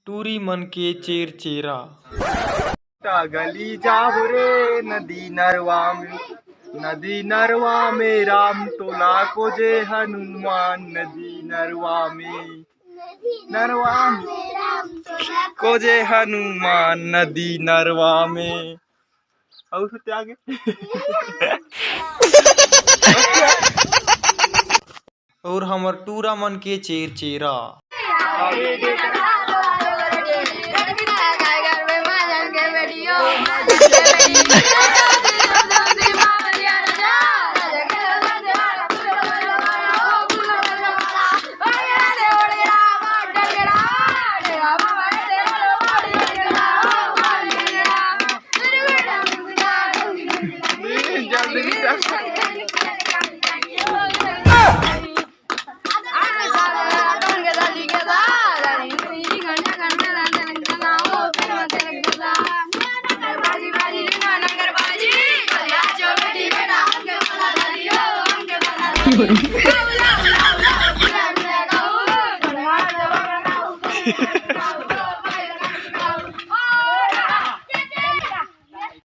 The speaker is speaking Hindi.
टूरी मन के चेर चेरा। गली जाब रे नदी नरवा में राम तोला को जे हनुमान नरवा में को जे हनुमान नदी नरवा में। और उसके आगे और हमर टूरा मन के चेर चेरा।